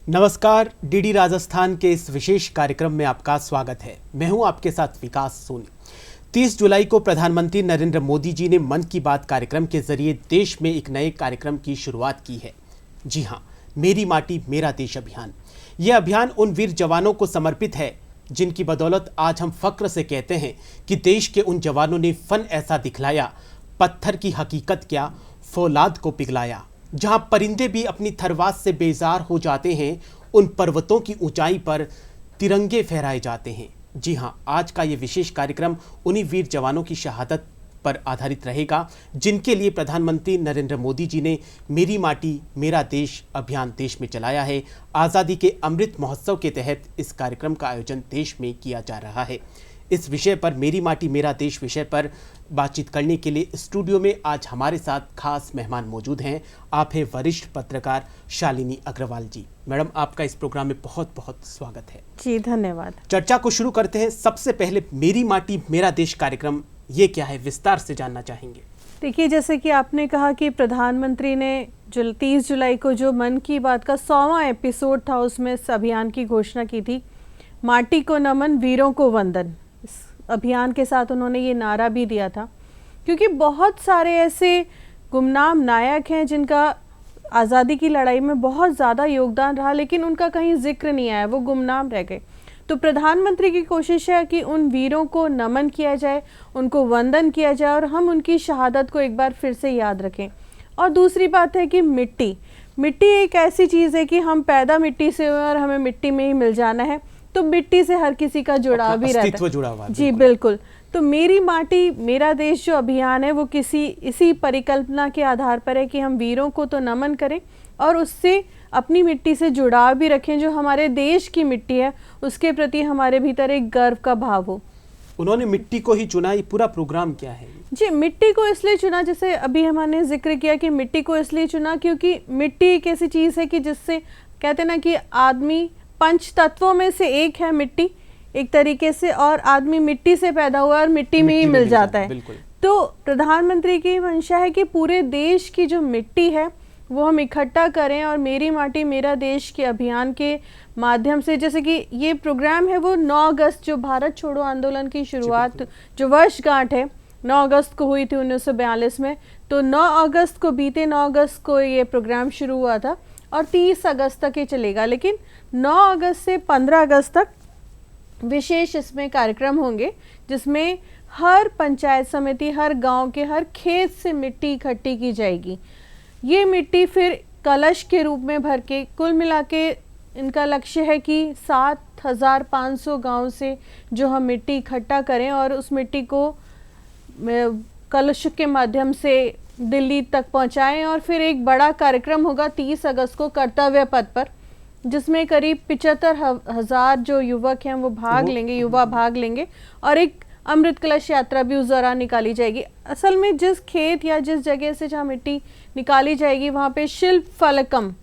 नमस्कार, डीडी राजस्थान के इस विशेष कार्यक्रम में आपका स्वागत है। मैं हूं आपके साथ विकास सोनी। 30 जुलाई को प्रधानमंत्री नरेंद्र मोदी जी ने मन की बात कार्यक्रम के जरिए देश में एक नए कार्यक्रम की शुरुआत की है। जी हां, मेरी माटी मेरा देश अभियान। यह अभियान उन वीर जवानों को समर्पित है जिनकी बदौलत आज हम फक्र से कहते हैं कि देश के उन जवानों ने फन ऐसा दिखलाया, पत्थर की हकीकत क्या, फौलाद को पिघलाया। जहां परिंदे भी अपनी थरवास से बेजार हो जाते हैं, उन पर्वतों की ऊंचाई पर तिरंगे फहराए जाते हैं। जी हां, आज का ये विशेष कार्यक्रम उन्हीं वीर जवानों की शहादत पर आधारित रहेगा जिनके लिए प्रधानमंत्री नरेंद्र मोदी जी ने मेरी माटी मेरा देश अभियान देश में चलाया है। आज़ादी के अमृत महोत्सव के तहत इस कार्यक्रम का आयोजन देश में किया जा रहा है। इस विषय पर, मेरी माटी मेरा देश विषय पर बातचीत करने के लिए स्टूडियो में आज हमारे साथ खास मेहमान मौजूद हैं। आप हैं वरिष्ठ पत्रकार शालिनी अग्रवाल जी। मैडम, आपका इस प्रोग्राम में बहुत बहुत स्वागत है। जी धन्यवाद। चर्चा को शुरू करते हैं। सबसे पहले मेरी माटी मेरा देश कार्यक्रम ये क्या है, विस्तार से जानना चाहेंगे। देखिए, जैसे कि आपने कहा कि प्रधानमंत्री ने 30 जुलाई को जो मन की बात का 100वां एपिसोड था उसमें इस अभियान की घोषणा की थी, माटी को नमन वीरों को वंदन। इस अभियान के साथ उन्होंने ये नारा भी दिया था, क्योंकि बहुत सारे ऐसे गुमनाम नायक हैं जिनका आज़ादी की लड़ाई में बहुत ज़्यादा योगदान रहा, लेकिन उनका कहीं जिक्र नहीं आया, वो गुमनाम रह गए। तो प्रधानमंत्री की कोशिश है कि उन वीरों को नमन किया जाए, उनको वंदन किया जाए और हम उनकी शहादत को एक बार फिर से याद रखें। और दूसरी बात है कि मिट्टी एक ऐसी चीज़ है कि हम पैदा मिट्टी से हुए और हमें मिट्टी में ही मिल जाना है, तो मिट्टी से हर किसी का जुड़ाव भी रहता है। जुड़ा हुआ। जी बिल्कुल। तो मेरी माटी मेरा देश जो अभियान है वो इसी परिकल्पना के आधार पर है कि हम वीरों को तो नमन करें और उससे अपनी मिट्टी से जुड़ाव भी रखें। जो हमारे देश की मिट्टी है उसके प्रति हमारे भीतर एक गर्व का भाव हो। उन्होंने मिट्टी को ही चुना, ये पूरा प्रोग्राम क्या है? जी, मिट्टी को इसलिए चुना, जैसे अभी हमने जिक्र किया कि मिट्टी को इसलिए चुना क्योंकि मिट्टी एक ऐसी चीज़ है कि जिससे कहते हैं ना कि आदमी पंच तत्वों में से एक है मिट्टी एक तरीके से, और आदमी मिट्टी से पैदा हुआ और मिट्टी में ही मिल जाता है। तो प्रधानमंत्री की मंशा है कि पूरे देश की जो मिट्टी है वो हम इकट्ठा करें और मेरी माटी मेरा देश के अभियान के माध्यम से, जैसे कि ये प्रोग्राम है वो 9 अगस्त जो भारत छोड़ो आंदोलन की शुरुआत जो वर्षगांठ है 9 अगस्त को हुई थी 1942 में, तो 9 अगस्त को बीते 9 अगस्त को ये प्रोग्राम शुरू हुआ था और 30 अगस्त तक ये चलेगा। लेकिन 9 अगस्त से 15 अगस्त तक विशेष इसमें कार्यक्रम होंगे जिसमें हर पंचायत समिति, हर गांव के हर खेत से मिट्टी इकट्ठी की जाएगी। ये मिट्टी फिर कलश के रूप में भर के, कुल मिला के इनका लक्ष्य है कि 7,500 गांव से जो हम मिट्टी इकट्ठा करें और उस मिट्टी को कलश के माध्यम से दिल्ली तक पहुंचाएं। और फिर एक बड़ा कार्यक्रम होगा 30 अगस्त को कर्तव्य पथ पर, जिसमें करीब 75,000 जो युवक हैं वो भाग लेंगे, युवा भाग लेंगे और एक अमृत कलश यात्रा भी उस दौरान निकाली जाएगी। असल में जिस खेत या जिस जगह से जहाँ मिट्टी निकाली जाएगी वहाँ पे शिल्प फलकम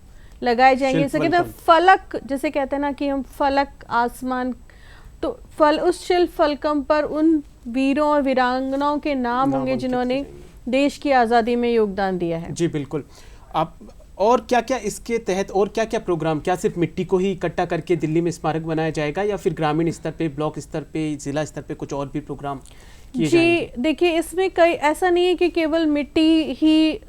लगाए जाएंगे। जैसे कहते हैं फलक, जैसे कहते हैं ना कि हम फलक आसमान, तो उस शिल्प फलकम पर उन वीरों और वीरांगनाओं के नाम होंगे जिन्होंने देश की आज़ादी में योगदान दिया है। जी बिल्कुल। आप और क्या क्या इसके तहत और क्या क्या प्रोग्राम, क्या सिर्फ मिट्टी को ही इकट्ठा करके दिल्ली में स्मारक बनाया जाएगा या फिर ग्रामीण स्तर पे, ब्लॉक स्तर पे, जिला स्तर पे कुछ और भी प्रोग्राम किए जाएंगे? जी देखिए, इसमें कई ऐसा नहीं है कि केवल मिट्टी ही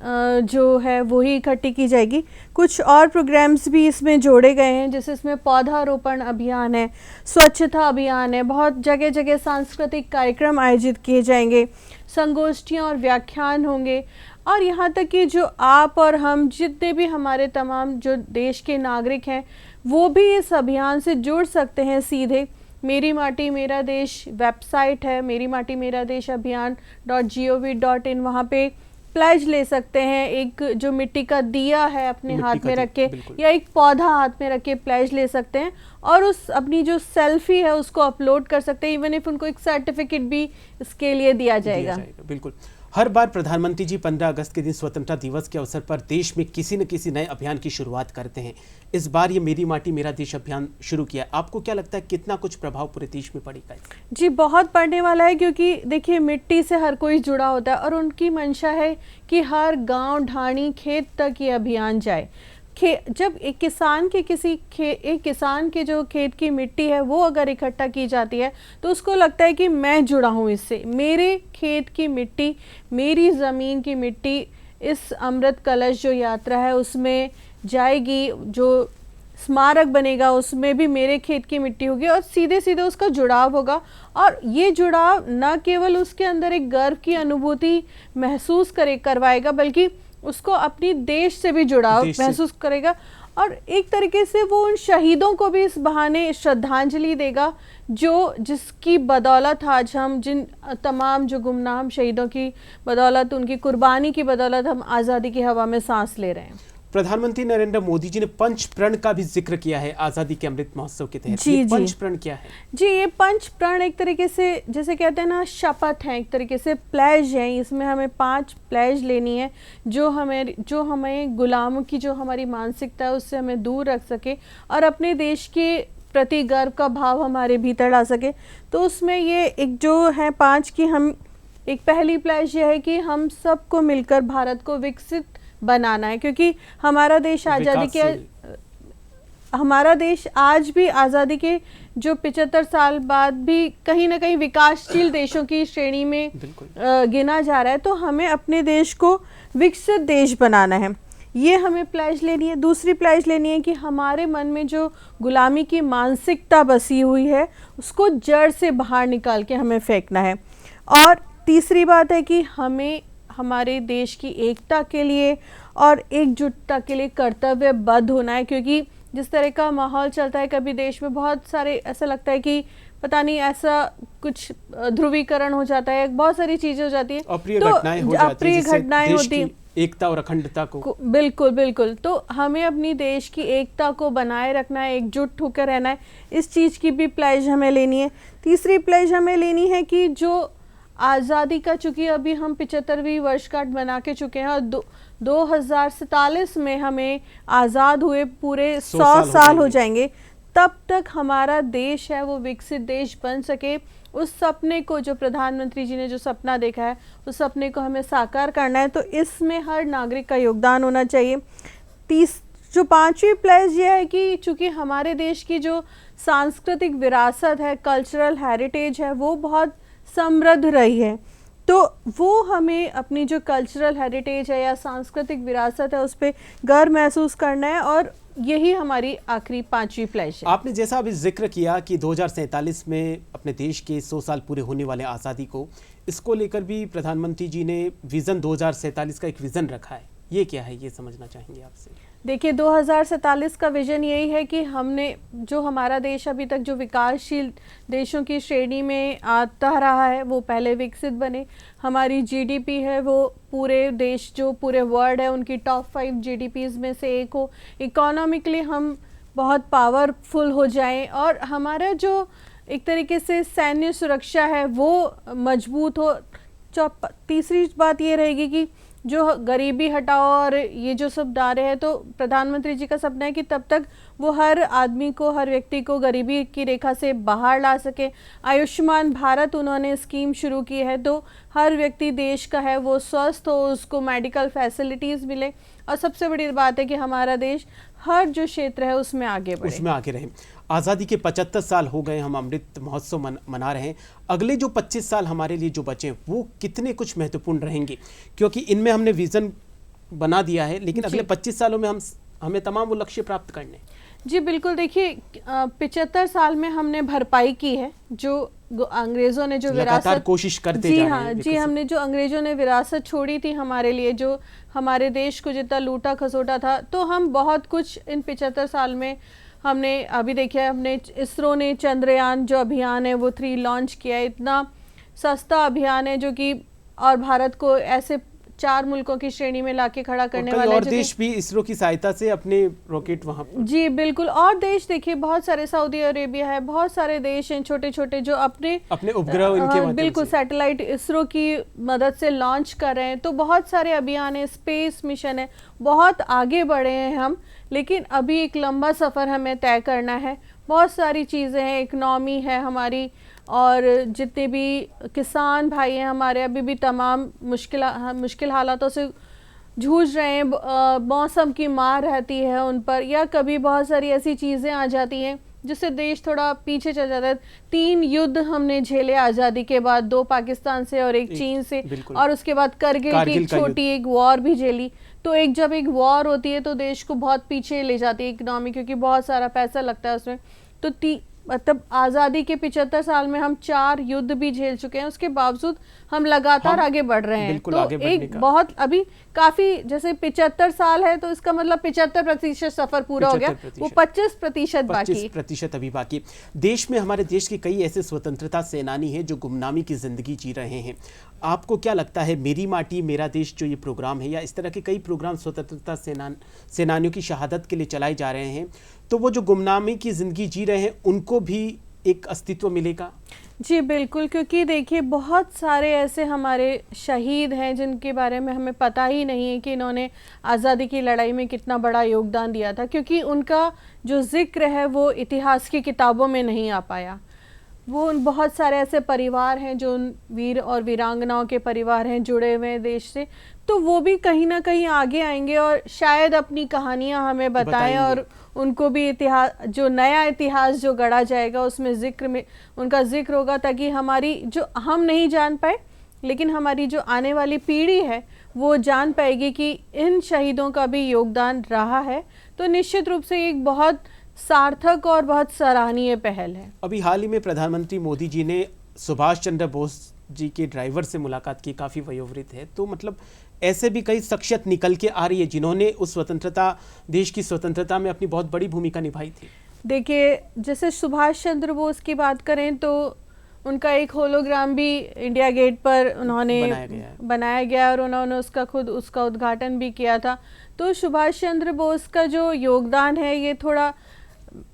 जो है वो ही इकट्ठी की जाएगी, कुछ और प्रोग्राम्स भी इसमें जोड़े गए हैं। जैसे इसमें पौधारोपण अभियान है, स्वच्छता अभियान है, बहुत जगह जगह सांस्कृतिक कार्यक्रम आयोजित किए जाएंगे, संगोष्ठियाँ और व्याख्यान होंगे। और यहाँ तक कि जो आप और हम जितने भी हमारे तमाम जो देश के नागरिक हैं वो भी इस अभियान से जुड़ सकते हैं सीधे। मेरी माटी मेरा देश वेबसाइट है, मेरी माटी मेरा देश अभियान.gov.in, वहाँ पे प्लेज ले सकते हैं। एक जो मिट्टी का दिया है अपने हाथ में रख के या एक पौधा हाथ में रख के प्लेज ले सकते हैं और उस अपनी जो सेल्फी है उसको अपलोड कर सकते हैं। इवन इफ उनको एक सर्टिफिकेट भी इसके लिए दिया जाएगा। बिल्कुल। हर बार प्रधानमंत्री जी 15 अगस्त के दिन स्वतंत्रता दिवस के अवसर पर देश में किसी न किसी नए अभियान की शुरुआत करते हैं। इस बार ये मेरी माटी मेरा देश अभियान शुरू किया। आपको क्या लगता है कितना कुछ प्रभाव पूरे देश में पड़ेगा? जी बहुत पड़ने वाला है, क्योंकि देखिए मिट्टी से हर कोई जुड़ा होता है और उनकी मंशा है कि हर गांव ढाणी खेत तक ये अभियान जाए। जब एक किसान के एक किसान के जो खेत की मिट्टी है वो अगर इकट्ठा की जाती है तो उसको लगता है कि मैं जुड़ा हूँ इससे, मेरे खेत की मिट्टी, मेरी ज़मीन की मिट्टी इस अमृत कलश जो यात्रा है उसमें जाएगी, जो स्मारक बनेगा उसमें भी मेरे खेत की मिट्टी होगी और सीधे सीधे उसका जुड़ाव होगा। और ये जुड़ाव न केवल उसके अंदर एक गर्व की अनुभूति महसूस करवाएगा बल्कि उसको अपनी देश से भी जुड़ाव महसूस करेगा और एक तरीके से वो उन शहीदों को भी इस बहाने श्रद्धांजलि देगा जिसकी बदौलत आज हम जिन तमाम जो गुमनाम शहीदों की बदौलत, उनकी कुर्बानी की बदौलत हम आज़ादी की हवा में सांस ले रहे हैं। प्रधानमंत्री नरेंद्र मोदी जी ने पंच प्रण का भी जिक्र किया है आज़ादी के अमृत महोत्सव के तहत। ये पंच प्रण क्या है? जी, ये पंच प्रण एक तरीके से जैसे कहते हैं ना शपथ है, एक तरीके से प्लेज है। इसमें हमें 5 प्लेज लेनी है जो हमें गुलामों की जो हमारी मानसिकता है उससे हमें दूर रख सके और अपने देश के प्रति गर्व का भाव हमारे भीतर ला सके। तो उसमें ये एक जो है 5 की हम एक पहली प्लेज ये है कि हम सबको मिलकर भारत को विकसित बनाना है, क्योंकि हमारा देश हमारा देश आज भी आज़ादी के जो 75 साल बाद भी कहीं ना कहीं विकासशील देशों की श्रेणी में गिना जा रहा है। तो हमें अपने देश को विकसित देश बनाना है, ये हमें प्लेज लेनी है। दूसरी प्लेज लेनी है कि हमारे मन में जो गुलामी की मानसिकता बसी हुई है उसको जड़ से बाहर निकाल के हमें फेंकना है। और तीसरी बात है कि हमें हमारे देश की एकता के लिए और एकजुटता के लिए कर्तव्यबद्ध होना है, क्योंकि जिस तरह का माहौल चलता है कभी देश में बहुत सारे ऐसा लगता है कि पता नहीं ऐसा कुछ ध्रुवीकरण हो जाता है, बहुत सारी चीजें हो जाती है, अप्रिय घटनाएं होती हैं एकता और अखंडता को। बिल्कुल। तो हमें अपनी देश की एकता को बनाए रखना है, एकजुट होकर रहना है। इस चीज़ की भी प्लेज हमें लेनी है। तीसरी प्लेज हमें लेनी है कि जो आज़ादी का, चूँकि अभी हम 75वीं वर्षगांठ बना के चुके हैं और 2047 में हमें आज़ाद हुए पूरे 100 साल हो जाएंगे, तब तक हमारा देश है वो विकसित देश बन सके। उस सपने को जो प्रधानमंत्री जी ने जो सपना देखा है उस सपने को हमें साकार करना है, तो इसमें हर नागरिक का योगदान होना चाहिए। जो 5वीं प्लेज ये है कि चूँकि हमारे देश की जो सांस्कृतिक विरासत है, कल्चरल हेरिटेज है, वो बहुत समृद्ध रही है, तो वो हमें अपनी जो कल्चरल हेरिटेज है या सांस्कृतिक विरासत है उस पर गर्व महसूस करना है और यही हमारी आखिरी 5वीं प्लेज है। आपने जैसा अभी जिक्र किया कि 2047 में अपने देश के 100 साल पूरे होने वाले आज़ादी को, इसको लेकर भी प्रधानमंत्री जी ने विज़न 2047 का एक विज़न रखा है, ये क्या है, ये समझना चाहेंगे आपसे। देखिए 2047 का विजन यही है कि हमने जो हमारा देश अभी तक जो विकासशील देशों की श्रेणी में आता रहा है वो पहले विकसित बने। हमारी जीडीपी है वो पूरे देश, जो पूरे वर्ल्ड है उनकी टॉप 5 जीडीपीज़ में से एक हो। इकोनॉमिकली हम बहुत पावरफुल हो जाएं और हमारा जो एक तरीके से सैन्य सुरक्षा है वो मजबूत हो। तीसरी बात ये रहेगी कि जो गरीबी हटाओ और ये जो सब नारे हैं, तो प्रधानमंत्री जी का सपना है कि तब तक वो हर आदमी को, हर व्यक्ति को गरीबी की रेखा से बाहर ला सके। आयुष्मान भारत उन्होंने स्कीम शुरू की है, तो हर व्यक्ति देश का है वो स्वस्थ हो, उसको मेडिकल फैसिलिटीज़ मिले और सबसे बड़ी बात है कि हमारा देश हर जो क्षेत्र है उसमें आगे रहे। आज़ादी के 75 साल हो गए, हम अमृत महोत्सव मना रहे हैं। अगले जो 25 साल हमारे लिए जो बचे हैं वो कितने कुछ महत्वपूर्ण रहेंगे, क्योंकि इनमें हमने विज़न बना दिया है, लेकिन अगले 25 सालों में हमें तमाम वो लक्ष्य प्राप्त करने। जी बिल्कुल, देखिए 75 साल में हमने भरपाई की है जो अंग्रेज़ों ने जो विरासत कोशिश करते जा रहे हैं। जी, हमने जो अंग्रेज़ों ने विरासत छोड़ी थी हमारे लिए, जो हमारे देश को जितना लूटा खसोटा था, तो हम बहुत कुछ इन 75 साल में हमने अभी देखिए, हमने इसरो ने चंद्रयान जो अभियान है वो 3 लॉन्च किया है। इतना सस्ता अभियान है जो कि और भारत को ऐसे 4 मुल्कों की श्रेणी में लाके खड़ा करने वाला है। और देश भी इसरो की सहायता से अपने रॉकेट वहां पर। जी बिल्कुल, और देश देखिए बहुत सारे, सऊदी अरेबिया है, बहुत सारे देश हैं छोटे छोटे जो अपने उपग्रह इनके माध्यम बिल्कुल सैटेलाइट इसरो की मदद से लॉन्च कर रहे हैं। तो बहुत सारे अभियान है, स्पेस मिशन है, बहुत आगे बढ़े हैं हम, लेकिन अभी एक लंबा सफ़र हमें तय करना है। बहुत सारी चीज़ें हैं, इकनॉमी है हमारी, और जितने भी किसान भाई हैं हमारे अभी भी तमाम मुश्किल हालातों से जूझ रहे हैं, मौसम की मार रहती है उन पर, या कभी बहुत सारी ऐसी चीज़ें आ जाती हैं जिससे देश थोड़ा पीछे चल जाता है। 3 युद्ध हमने झेले आज़ादी के बाद, 2 पाकिस्तान से और एक चीन से, और उसके बाद कारगिल की छोटी एक वॉर भी झेली। तो जब एक वॉर होती है तो देश को बहुत पीछे ले जाती है इकोनॉमी, क्योंकि बहुत सारा पैसा लगता है उसमें। तो मतलब आज़ादी के 75 साल में हम 4 युद्ध भी झेल चुके हैं, उसके बावजूद हम लगातार आगे बढ़ रहे हैं। तो एक बहुत अभी काफी, जैसे 75 साल है तो इसका मतलब 75% सफर पूरा हो गया, वो 25% बाकी, 25% अभी बाकी। देश में, हमारे देश के कई ऐसे स्वतंत्रता सेनानी हैं जो गुमनामी की जिंदगी जी रहे हैं। आपको क्या लगता है, मेरी माटी मेरा देश जो ये प्रोग्राम है, या इस तरह के कई प्रोग्राम स्वतंत्रता सेनानियों की शहादत के लिए चलाए जा रहे हैं, तो वो जो गुमनामी की जिंदगी जी रहे हैं उनको भी एक अस्तित्व मिलेगा? जी बिल्कुल, क्योंकि देखिए बहुत सारे ऐसे हमारे शहीद हैं जिनके बारे में हमें पता ही नहीं है कि इन्होंने आज़ादी की लड़ाई में कितना बड़ा योगदान दिया था, क्योंकि उनका जो जिक्र है वो इतिहास की किताबों में नहीं आ पाया। वो उन बहुत सारे ऐसे परिवार हैं जो उन वीर और वीरांगनाओं के परिवार हैं जुड़े हुए हैं देश से, तो वो भी कहीं ना कहीं आगे आएंगे और शायद अपनी कहानियां हमें बताएं, और उनको भी इतिहास, जो नया इतिहास जो गढ़ा जाएगा उसमें जिक्र में उनका जिक्र होगा, ताकि हमारी जो हम नहीं जान पाए लेकिन हमारी जो आने वाली पीढ़ी है वो जान पाएगी कि इन शहीदों का भी योगदान रहा है। तो निश्चित रूप से एक बहुत सार्थक और बहुत सराहनीय पहल है। अभी हाल ही में प्रधानमंत्री मोदी जी ने सुभाष चंद्र बोस जी के ड्राइवर से मुलाकात की, काफ़ी वयोवृद्ध है, तो मतलब ऐसे भी कई शख्सियत निकल के आ रही है जिन्होंने उस स्वतंत्रता, देश की स्वतंत्रता में अपनी बहुत बड़ी भूमिका निभाई थी। देखिए, जैसे सुभाष चंद्र बोस की बात करें तो उनका एक होलोग्राम भी इंडिया गेट पर उन्होंने बनाया गया और उन्होंने उसका उद्घाटन भी किया था। तो सुभाष चंद्र बोस का जो योगदान है ये थोड़ा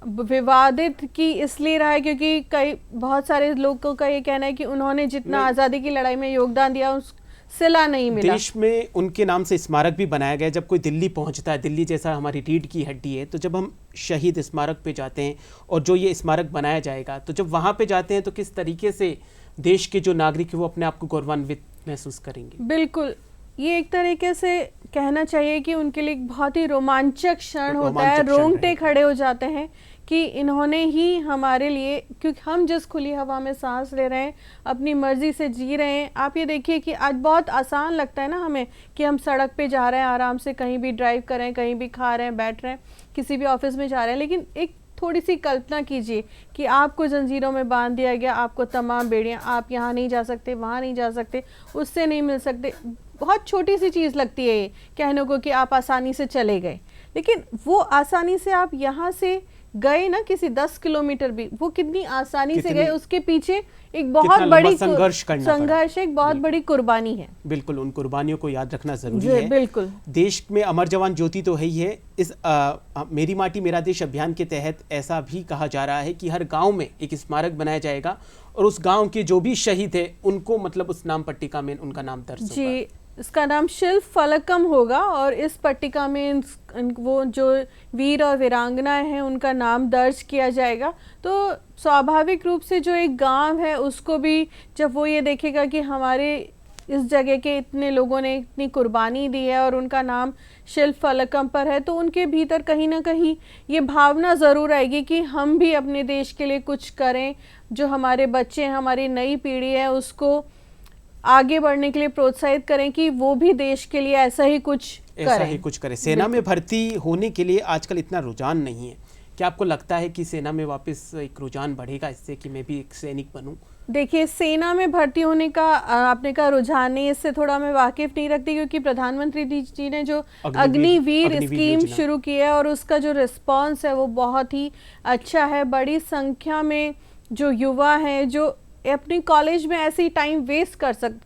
विवादित की इसलिए रहा है क्योंकि बहुत सारे लोगों का ये कहना है कि उन्होंने जितना आज़ादी की लड़ाई में योगदान दिया उस सिला नहीं मिला। देश में उनके नाम से स्मारक भी बनाया गया। जब कोई दिल्ली पहुंचता है, दिल्ली जैसा हमारी रीढ़ की हड्डी है, तो जब हम शहीद स्मारक पे जाते हैं और जो ये स्मारक बनाया जाएगा, तो जब वहाँ पे जाते हैं तो किस तरीके से देश के जो नागरिक है वो अपने आप को गौरवान्वित महसूस करेंगे। बिल्कुल, ये एक तरीके से कहना चाहिए कि उनके लिए एक बहुत ही रोमांचक क्षण होता है, रोंगटे खड़े हो जाते हैं कि इन्होंने ही हमारे लिए, क्योंकि हम जिस खुली हवा में सांस ले रहे हैं, अपनी मर्जी से जी रहे हैं। आप ये देखिए कि आज बहुत आसान लगता है ना हमें कि हम सड़क पे जा रहे हैं, आराम से कहीं भी ड्राइव कर रहे हैं, कहीं भी खा रहे हैं, बैठ रहे हैं, किसी भी ऑफिस में जा रहे हैं, लेकिन एक थोड़ी सी कल्पना कीजिए कि आपको जंजीरों में बांध दिया गया, आपको तमाम बेड़ियां, आप यहाँ नहीं जा सकते, वहाँ नहीं जा सकते, उससे नहीं मिल सकते। बहुत छोटी सी चीज़ लगती है ये कहने को कि आप आसानी से चले गए, लेकिन वो आसानी से आप यहाँ से गए ना, किसी 10 किलोमीटर भी, वो कितनी आसानी से गए, उसके पीछे एक बहुत बड़ी संघर्ष, एक बहुत बड़ी कुर्बानी है। बिल्कुल, उन कुर्बानियों को याद रखना जरूरी है। बिल्कुल, देश में अमर जवान ज्योति तो है ही है। इस मेरी माटी मेरा देश अभियान के तहत ऐसा भी कहा जा रहा है कि हर गांव में एक स्मारक बनाया जाएगा और उस गांव के जो भी शहीद है उनको, मतलब उस नाम पट्टिका में उनका नाम दर्ज होगा। जी, इसका नाम शिल्प फलकम होगा और इस पट्टिका में वो जो वीर और वीरांगनाएं हैं उनका नाम दर्ज किया जाएगा। तो स्वाभाविक रूप से जो एक गांव है उसको भी, जब वो ये देखेगा कि हमारे इस जगह के इतने लोगों ने इतनी कुर्बानी दी है और उनका नाम शिल्प फलकम पर है, तो उनके भीतर कहीं ना कहीं ये भावना ज़रूर आएगी कि हम भी अपने देश के लिए कुछ करें, जो हमारे बच्चे हैं, हमारी नई पीढ़ी है, उसको आगे बढ़ने के लिए प्रोत्साहित करें कि वो भी देश के लिए ऐसा ही कुछ करें। सेना में भर्ती होने के लिए आजकल इतना रुझान नहीं है, क्या आपको लगता है कि सेना में वापस एक रुझान बढ़ेगा इससे कि मैं भी एक सैनिक बनूं? देखिए, सेना में भर्ती होने का आपने कहा रुझान नहीं, इससे थोड़ा मैं वाकिफ नहीं रखती, क्योंकि प्रधानमंत्री जी ने जो अग्निवीर स्कीम शुरू की है और उसका जो रिस्पांस है वो बहुत ही अच्छा है। बड़ी संख्या में जो युवा हैं जो अपनी कॉलेज में ऐसे ही टाइम वेस्ट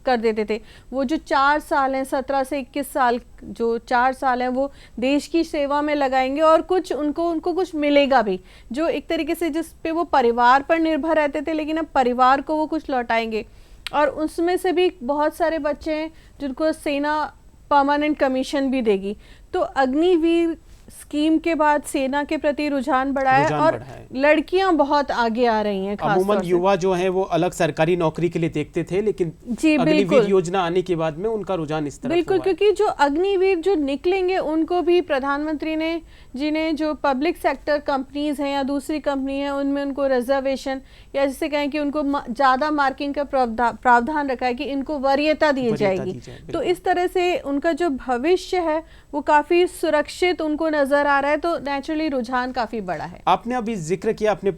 कर देते थे, वो जो 4 साल हैं, 17 से 21 साल जो 4 साल हैं, वो देश की सेवा में लगाएंगे और कुछ उनको कुछ मिलेगा भी, जो एक तरीके से जिस पे वो परिवार पर निर्भर रहते थे, लेकिन अब परिवार को वो कुछ लौटाएंगे। और उसमें से भी बहुत सारे बच्चे हैं जिनको सेना परमानेंट कमीशन भी देगी। तो अग्निवीर स्कीम के बाद सेना के प्रति रुझान बढ़ा है और लड़कियां बहुत आगे आ रही हैं। अमूमन युवा जो हैं वो अलग सरकारी नौकरी के लिए देखते थे, लेकिन जी अग्निवीर योजना आने के बाद में उनका रुझान इस तरफ बिल्कुल, क्योंकि जो अग्निवीर जो निकलेंगे उनको भी प्रधानमंत्री ने जिन्हें जो पब्लिक सेक्टर कंपनीज हैं या दूसरी कंपनी है उनमें उनको रिजर्वेशन या जिसे कहें कि उनको ज़्यादा मार्किंग का प्रावधान रखा है कि इनको वरीयता दी जाएगी। तो इस तरह से उनका जो भविष्य है वो काफ़ी सुरक्षित उनको नज़र आ रहा है, तो नेचुरली रुझान काफ़ी बड़ा है। आपने अभी जिक्र किया अपने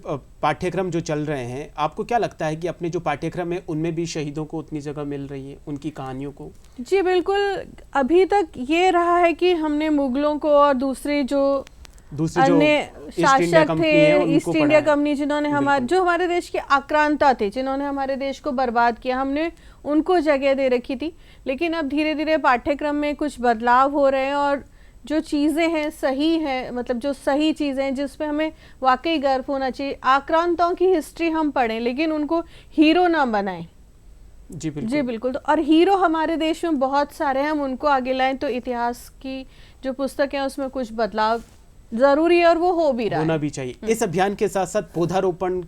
पाठ्यक्रम जो चल रहे हैं, आपको क्या लगता है कि अपने जो पाठ्यक्रम है उनमें भी शहीदों को उतनी जगह मिल रही है, उनकी कहानियों को? जी बिल्कुल, अभी तक ये रहा है कि हमने मुगलों को और दूसरे जो अन्य शासक थे, ईस्ट इंडिया कंपनी जिन्होंने हमारे देश के आक्रांता थे, जिन्होंने हमारे देश को बर्बाद किया, हमने उनको जगह दे रखी थी। लेकिन अब धीरे धीरे पाठ्यक्रम में कुछ बदलाव हो रहे हैं और जो चीज़ें हैं सही हैं, मतलब जो सही चीज़ें हैं जिस पे हमें वाकई गर्व होना चाहिए। आक्रांताओं की हिस्ट्री हम पढ़ें लेकिन उनको हीरो ना बनाएं। जी बिल्कुल, जी बिल्कुल। तो और हीरो हमारे देश में बहुत सारे हैं, हम उनको आगे लाएं तो इतिहास की जो पुस्तक है उसमें कुछ बदलाव जरूरी है और वो हो भी रहा होना भी चाहिए। इस अभियान के साथ साथ पौधारोपण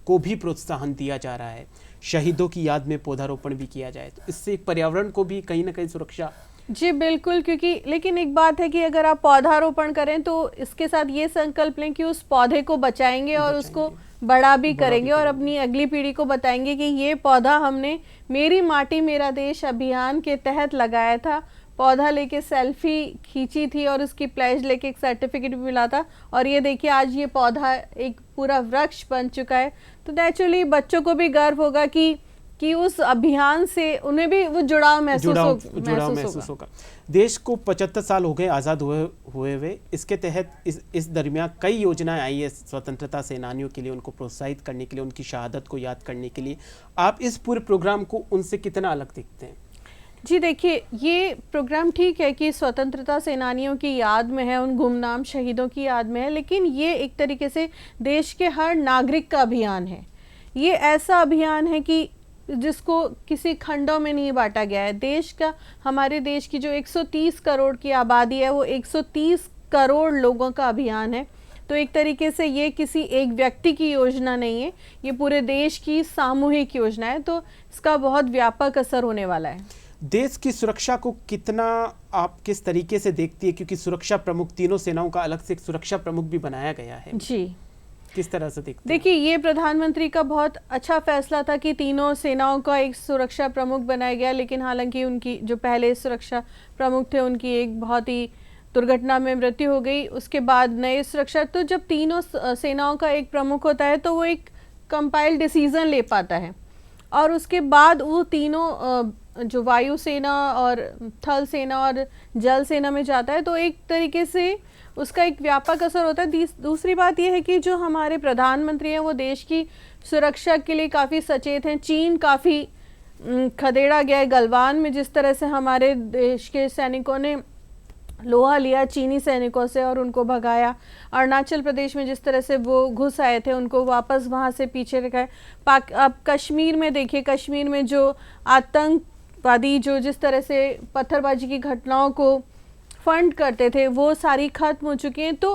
को भी प्रोत्साहन दिया जा रहा है, शहीदों की याद में पौधारोपण भी किया जाए, तो इससे पर्यावरण को भी कहीं ना कहीं सुरक्षा। जी बिल्कुल, क्योंकि लेकिन एक बात है कि अगर आप पौधारोपण करें तो इसके साथ ये संकल्प लें कि उस पौधे को बचाएंगे और उसको बड़ा भी करेंगे और अपनी अगली पीढ़ी को बताएंगे कि ये पौधा हमने मेरी माटी मेरा देश अभियान के तहत लगाया था, पौधा लेके सेल्फी खींची थी और उसकी प्लेज लेके एक सर्टिफिकेट भी मिला था और ये देखिए आज ये पौधा एक पूरा वृक्ष बन चुका है। तो नेचुरली बच्चों को भी गर्व होगा कि उस अभियान से उन्हें भी वो जुड़ाव महसूस होगा। देश को 75 साल हो गए आज़ाद हुए। इसके तहत इस दरमियान कई योजनाएं आई है स्वतंत्रता सेनानियों के लिए, उनको प्रोत्साहित करने के लिए, उनकी शहादत को याद करने के लिए। आप इस पूरे प्रोग्राम को उनसे कितना अलग देखते हैं? जी देखिए, ये प्रोग्राम ठीक है कि स्वतंत्रता सेनानियों की याद में है, उन गुमनाम शहीदों की याद में है, लेकिन ये एक तरीके से देश के हर नागरिक का अभियान है। ये ऐसा अभियान है कि जिसको किसी खंडों में नहीं बांटा गया है। देश का, हमारे देश की जो 130 करोड़ की आबादी है वो 130 करोड़ लोगों का अभियान है। तो एक तरीके से ये किसी एक व्यक्ति की योजना नहीं है, ये पूरे देश की सामूहिक योजना है, तो इसका बहुत व्यापक असर होने वाला है। देश की सुरक्षा को कितना आप किस तरीके से देखती है, क्योंकि सुरक्षा प्रमुख, तीनों सेनाओं का अलग से एक सुरक्षा प्रमुख भी बनाया गया है, जी किस तरह से देखते हैं? देखिए, ये प्रधानमंत्री का बहुत अच्छा फैसला था कि तीनों सेनाओं का एक सुरक्षा प्रमुख बनाया गया, लेकिन हालांकि उनकी जो पहले सुरक्षा प्रमुख थे उनकी एक बहुत ही दुर्घटना में मृत्यु हो गई। उसके बाद नए सुरक्षा, तो जब तीनों सेनाओं का एक प्रमुख होता है तो वो एक कंपाइल्ड डिसीजन ले पाता है और उसके बाद वो तीनों जो वायुसेना और थल सेना और जल सेना में जाता है, तो एक तरीके से उसका एक व्यापक असर होता है। दूसरी बात यह है कि जो हमारे प्रधानमंत्री हैं वो देश की सुरक्षा के लिए काफ़ी सचेत हैं। चीन काफ़ी खदेड़ा गया है गलवान में, जिस तरह से हमारे देश के सैनिकों ने लोहा लिया चीनी सैनिकों से और उनको भगाया। अरुणाचल प्रदेश में जिस तरह से वो घुस आए थे उनको वापस वहाँ से पीछे रखा है। अब कश्मीर में देखिए, कश्मीर में जो आतंकवादी जो जिस तरह से पत्थरबाजी की घटनाओं को फंड करते थे वो सारी खत्म हो चुकी हैं। तो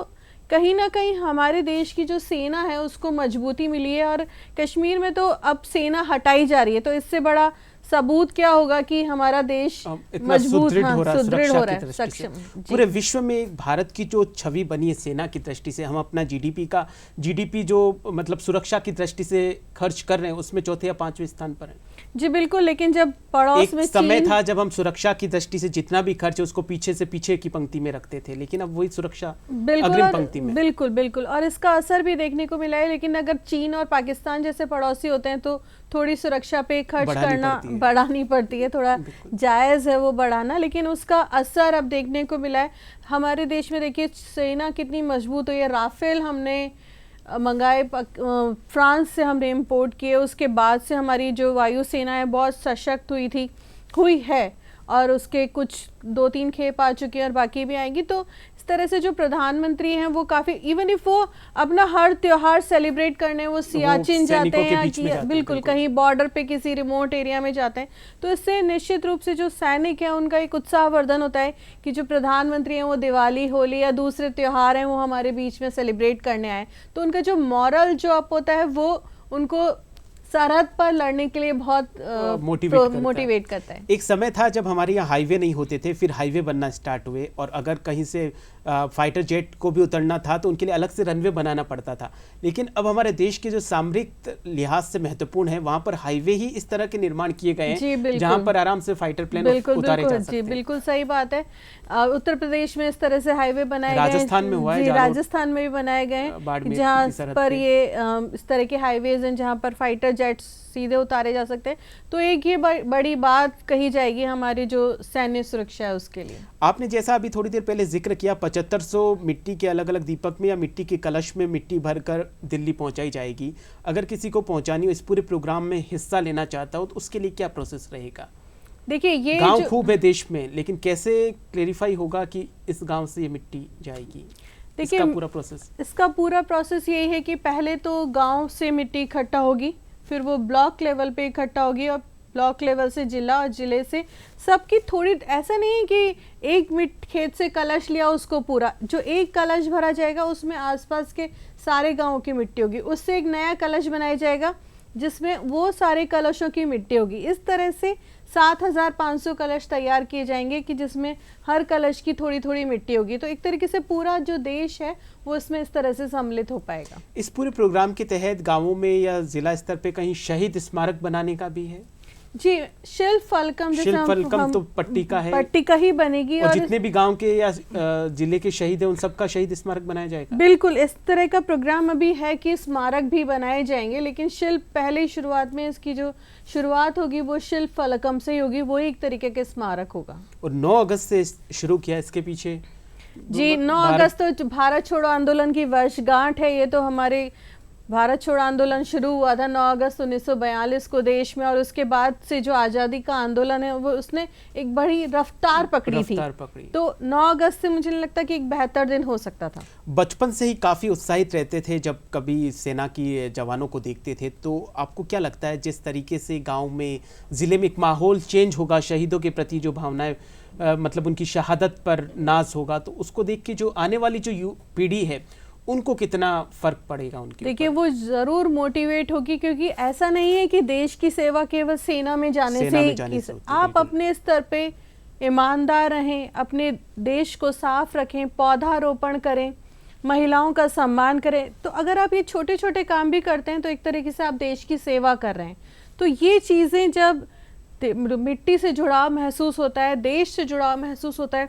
कहीं ना कहीं हमारे देश की जो सेना है उसको मजबूती मिली है और कश्मीर में तो अब सेना हटाई जा रही है। तो इससे बड़ा सबूत क्या होगा कि हमारा देश मजबूत सुदृढ़ हो रहा है, सक्षम। पूरे विश्व में भारत की जो छवि बनी है सेना की दृष्टि से, हम अपना जीडीपी जो मतलब सुरक्षा की दृष्टि से खर्च कर रहे हैं उसमें चौथे या 5वें स्थान पर है। जी बिल्कुल, लेकिन जब पड़ोस में समय था जब हम सुरक्षा की दृष्टि से जितना भी खर्च है उसको पीछे की पंक्ति में रखते थे, लेकिन अब वही सुरक्षा अग्रिम पंक्ति में। बिल्कुल, और इसका असर भी देखने को मिला है। लेकिन अगर चीन और पाकिस्तान जैसे पड़ोसी होते हैं तो थोड़ी सुरक्षा पे खर्च करना बढ़ानी पड़ती है, थोड़ा जायज़ है वो बढ़ाना, लेकिन उसका असर अब देखने को मिला है। हमारे देश में देखिए सेना कितनी मजबूत हुई है। राफेल हमने मंगाए, फ्रांस से हमने इंपोर्ट किए, उसके बाद से हमारी जो वायुसेना है बहुत सशक्त हुई है और उसके कुछ 2-3 खेप आ चुकी हैं और बाकी भी आएंगी। तो इस तरह से जो प्रधानमंत्री हैं वो काफ़ी, इवन इफ वो अपना हर त्योहार सेलिब्रेट करने वो सियाचिन जाते हैं या कि बिल्कुल कहीं बॉर्डर पे किसी रिमोट एरिया में जाते हैं, तो इससे निश्चित रूप से जो सैनिक है उनका एक उत्साहवर्धन होता है कि जो प्रधानमंत्री हैं वो दिवाली, होली या दूसरे त्योहार हैं वो हमारे बीच में सेलिब्रेट करने आए। तो उनका जो मॉरल जो अप होता है वो उनको सरहद पर लड़ने के लिए बहुत मोटिवेट करता है। एक समय था जब हमारे यहाँ हाईवे नहीं होते थे, फिर हाईवे बनना स्टार्ट हुए और अगर कहीं से फाइटर जेट को भी उतरना था तो उनके लिए अलग से रनवे बनाना पड़ता था। लेकिन अब हमारे देश के जो सामरिक लिहाज से महत्वपूर्ण है वहाँ पर हाईवे ही इस तरह के निर्माण किए गए हैं जहाँ पर आराम से फाइटर प्लेन उतारे जा सकते हैं। बिल्कुल सही बात है। उत्तर प्रदेश में इस तरह से हाईवे बनाए गए, राजस्थान में हुआ है, राजस्थान में भी बनाए गए जहाँ पर ये इस तरह के हाईवेज हैं जहाँ पर फाइटर जेट्स सीधे उतारे जा सकते हैं। तो एक ये बड़ी बात कही जाएगी हमारी जो सैन्य सुरक्षा है उसके लिए। आपने जैसा अभी थोड़ी देर पहले जिक्र किया 7500 मिट्टी के अलग अलग दीपक में या मिट्टी के कलश में मिट्टी भरकर दिल्ली पहुंचाई जाएगी। अगर किसी को पहुंचानी हो, इस पूरे प्रोग्राम में हिस्सा लेना चाहता हो, तो उसके लिए क्या प्रोसेस रहेगा? देखिए, ये गांव खूब है देश में, लेकिन कैसे क्लेरिफाई होगा कि इस गांव से ये मिट्टी जाएगी? देखिए, इसका पूरा प्रोसेस यही है कि पहले तो गांव से मिट्टी इकट्ठा होगी, फिर वो ब्लॉक लेवल पे इकट्ठा होगी और ब्लॉक लेवल से जिला और जिले से सबकी थोड़ी, ऐसा नहीं है कि एक खेत से कलश लिया उसको पूरा, जो एक कलश भरा जाएगा उसमें आसपास के सारे गांवों की मिट्टी होगी, उससे एक नया कलश बनाया जाएगा जिसमें वो सारे कलशों की मिट्टी होगी। इस तरह से 7500 कलश तैयार किए जाएंगे कि जिसमें हर कलश की थोड़ी थोड़ी मिट्टी होगी। तो एक तरीके से पूरा जो देश है वो इसमें इस तरह से सम्मिलित हो पाएगा। इस पूरे प्रोग्राम के तहत गांवों में या जिला स्तर पे कहीं शहीद स्मारक बनाने का भी है? जी, शिल्प फलकम तो पट्टी का है, पट्टी का ही बनेगी और जितने भी गांव के या जिले के शहीद हैं उन सबका शहीद स्मारक बनाया जाएगा। बिल्कुल, इस तरह का प्रोग्राम अभी है कि स्मारक भी बनाए जाएंगे, लेकिन शिल्प पहले शुरुआत में इसकी जो शुरुआत होगी वो शिल्प फलकम से ही होगी, वो एक तरीके के स्मारक होगा। और 9 अगस्त से शुरू किया इसके पीछे? जी, 9 अगस्त तो भारत छोड़ो आंदोलन की वर्षगांठ है। ये तो हमारे भारत छोड़ो आंदोलन शुरू हुआ था 9 अगस्त 1942 को देश में, और उसके बाद से जो आज़ादी का आंदोलन है वो उसने एक बड़ी रफ्तार पकड़ी थी। तो 9 अगस्त से मुझे नहीं लगता कि एक बेहतर दिन हो सकता था। बचपन से ही काफ़ी उत्साहित रहते थे जब कभी सेना की जवानों को देखते थे, तो आपको क्या लगता है जिस तरीके से गाँव में, ज़िले में एक माहौल चेंज होगा, शहीदों के प्रति जो भावनाएँ मतलब उनकी शहादत पर नाज होगा, तो उसको देख के जो आने वाली जो पीढ़ी है उनको कितना फर्क पड़ेगा उनके? देखिए, वो जरूर मोटिवेट होगी, क्योंकि ऐसा नहीं है कि देश की सेवा केवल सेना में जाने से आप अपने स्तर पे ईमानदार रहें, अपने देश को साफ रखें, पौधारोपण करें, महिलाओं का सम्मान करें। तो अगर आप ये छोटे छोटे काम भी करते हैं तो एक तरीके से आप देश की सेवा कर रहे हैं। तो ये चीज़ें जब मिट्टी से जुड़ाव महसूस होता है, देश से जुड़ाव महसूस होता है,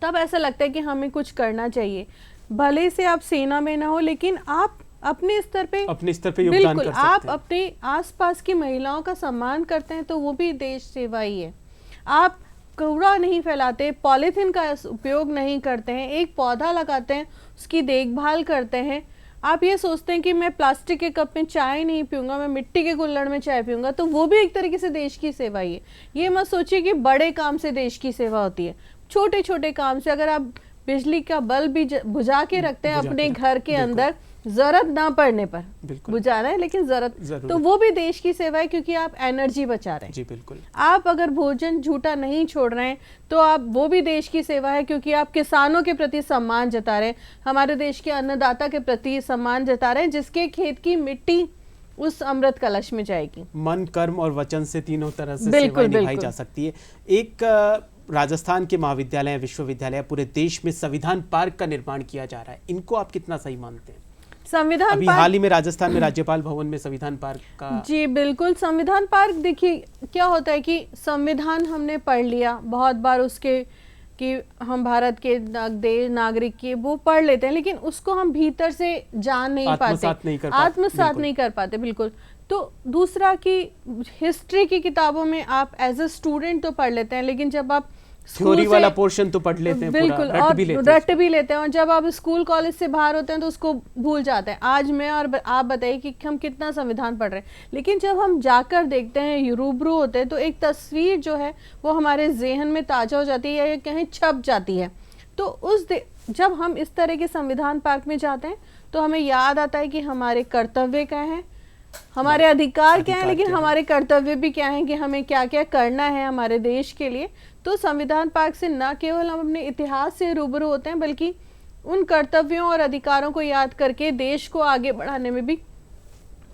तब ऐसा लगता है कि हमें कुछ करना चाहिए। भले से आप सेना में ना हो, लेकिन आप अपने स्तर पे योगदान कर सकते हैं। आप अपने आसपास की महिलाओं का सम्मान करते हैं तो वो भी देश सेवा ही है। आप कूड़ा नहीं फैलाते, पॉलीथीन का उपयोग नहीं करते हैं, एक पौधा लगाते हैं, उसकी देखभाल करते हैं। आप ये सोचते हैं कि मैं प्लास्टिक के कप में चाय नहीं पीऊंगा, मैं मिट्टी के कुल्हड़ में चाय पीऊंगा, तो वो भी एक तरीके से देश की सेवा ही है। ये मत सोचिए कि बड़े काम से देश की सेवा होती है। छोटे छोटे काम से, अगर आप बिजली का बल्ब भी बुझा के रखते हैं अपने घर के अंदर, जरूरत ना पड़ने पर बुझाना है, लेकिन जरूरत तो वो भी देश की सेवा है, क्योंकि आप एनर्जी बचा रहे हैं। जी बिल्कुल। आप अगर भोजन झूठा नहीं छोड़ रहे हैं तो आप वो भी देश की सेवा है, क्योंकि आप किसानों के प्रति सम्मान जता रहे हैं, हमारे देश के अन्नदाता के प्रति सम्मान जता रहे हैं, जिसके खेत की मिट्टी उस अमृत कलश में जाएगी। मन, कर्म और वचन से तीनों तरह से सेवा निभाई जा सकती है। एक राजस्थान के महाविद्यालय, विश्वविद्यालय, पूरे देश में संविधान पार्क का निर्माण किया जा रहा है, इनको आप कितना सही मानते हैं? संविधान अभी हाल ही में राजस्थान में राज्यपाल भवन में संविधान पार्क का। जी बिल्कुल, संविधान पार्क, देखिए क्या होता है कि संविधान हमने पढ़ लिया बहुत बार, उसके कि हम भारत के नागरिक की वो पढ़ लेते हैं, लेकिन उसको हम भीतर से जान नहीं पाते, आत्मसात नहीं कर पाते। बिल्कुल। तो दूसरा कि हिस्ट्री की किताबों में आप एज ए स्टूडेंट तो पढ़ लेते हैं, लेकिन जब आप थ्योरी वाला पोर्शन तो पढ़ लेते हैं, बिल्कुल, पूरा और रट भी लेते हैं, और जब आप स्कूल कॉलेज से बाहर होते हैं तो उसको भूल जाते हैं। आज मैं और आप बताइए कि हम कितना संविधान पढ़ रहे हैं, लेकिन जब हम जाकर देखते हैं, रूबरू होते हैं, तो एक तस्वीर जो है वो हमारे ज़हन में ताज़ा हो जाती है या कहीं छप जाती है। तो जब हम इस तरह के संविधान पार्क में जाते हैं तो हमें याद आता है कि हमारे कर्तव्य क्या हैं, हमारे अधिकार क्या हैं, लेकिन हमारे कर्तव्य भी क्या हैं कि हमें क्या क्या करना है हमारे देश के लिए। तो संविधान पार्क से न केवल हम अपने इतिहास से रूबरू होते हैं, बल्कि उन कर्तव्यों और अधिकारों को याद करके देश को आगे बढ़ाने में भी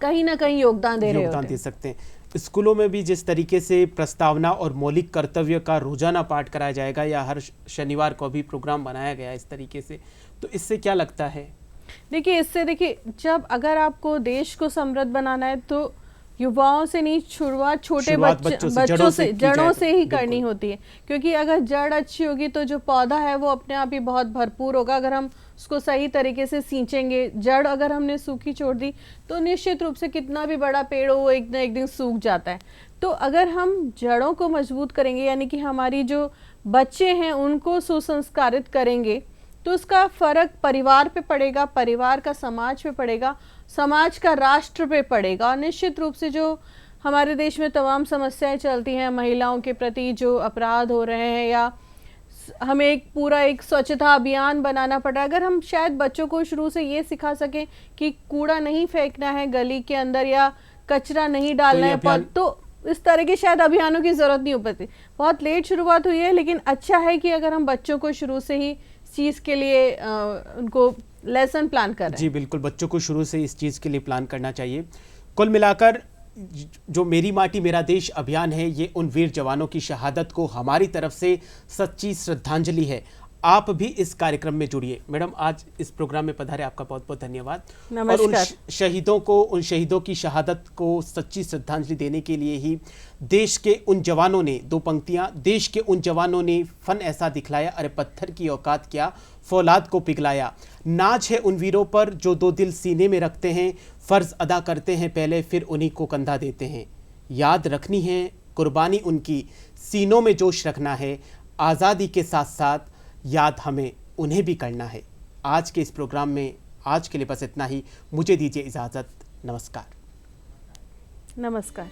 कहीं ना कहीं योगदान दे सकते हैं। स्कूलों में भी जिस तरीके से प्रस्तावना और मौलिक कर्तव्य का रोजाना पाठ कराया जाएगा या हर शनिवार को भी प्रोग्राम बनाया गया इस तरीके से, तो इससे क्या लगता है? देखिए जब अगर आपको देश को समृद्ध बनाना है तो युवाओं से नहीं, शुरुआत छोटे बच्चों से जड़ों से ही करनी होती है, क्योंकि अगर जड़ अच्छी होगी तो जो पौधा है वो अपने आप ही बहुत भरपूर होगा। अगर हम उसको सही तरीके से सींचेंगे, जड़ अगर हमने सूखी छोड़ दी तो निश्चित रूप से कितना भी बड़ा पेड़ हो वो एक न एक दिन सूख जाता है। तो अगर हम जड़ों को मजबूत करेंगे, यानी कि हमारी जो बच्चे हैं उनको सुसंस्कारित करेंगे, तो उसका फर्क परिवार पे पड़ेगा, परिवार का समाज पे पड़ेगा, समाज का राष्ट्र पे पड़ेगा। और निश्चित रूप से जो हमारे देश में तमाम समस्याएं चलती हैं, महिलाओं के प्रति जो अपराध हो रहे हैं, या हमें एक स्वच्छता अभियान बनाना पड़ा। अगर हम शायद बच्चों को शुरू से ये सिखा सकें कि कूड़ा नहीं फेंकना है गली के अंदर या कचरा नहीं डालना है, तो इस तरह के शायद अभियानों की जरूरत नहीं हो पाती। बहुत लेट शुरुआत हुई है, लेकिन अच्छा है कि अगर हम बच्चों को शुरू से ही चीज के लिए उनको लेसन प्लान कर रहे हैं। जी बिल्कुल, बच्चों को शुरू से इस चीज के लिए प्लान करना चाहिए। कुल मिलाकर जो मेरी माटी मेरा देश अभियान है, ये उन वीर जवानों की शहादत को हमारी तरफ से सच्ची श्रद्धांजलि है। आप भी इस कार्यक्रम में जुड़िए। मैडम, आज इस प्रोग्राम में पधारे, आपका बहुत बहुत धन्यवाद। और उन शहीदों की शहादत को सच्ची श्रद्धांजलि देने के लिए ही देश के उन जवानों ने, दो पंक्तियां, देश के उन जवानों ने फन ऐसा दिखलाया, अरे पत्थर की औकात क्या, फौलाद को पिघलाया। नाज है उन वीरों पर जो दो दिल सीने में रखते हैं, फर्ज अदा करते हैं पहले फिर उन्हीं को कंधा देते हैं। याद रखनी है कुर्बानी उनकी, सीनों में जोश रखना है, आज़ादी के साथ साथ याद हमें उन्हें भी करना है। आज के इस प्रोग्राम में आज के लिए बस इतना ही। मुझे दीजिए इजाज़त। नमस्कार। नमस्कार।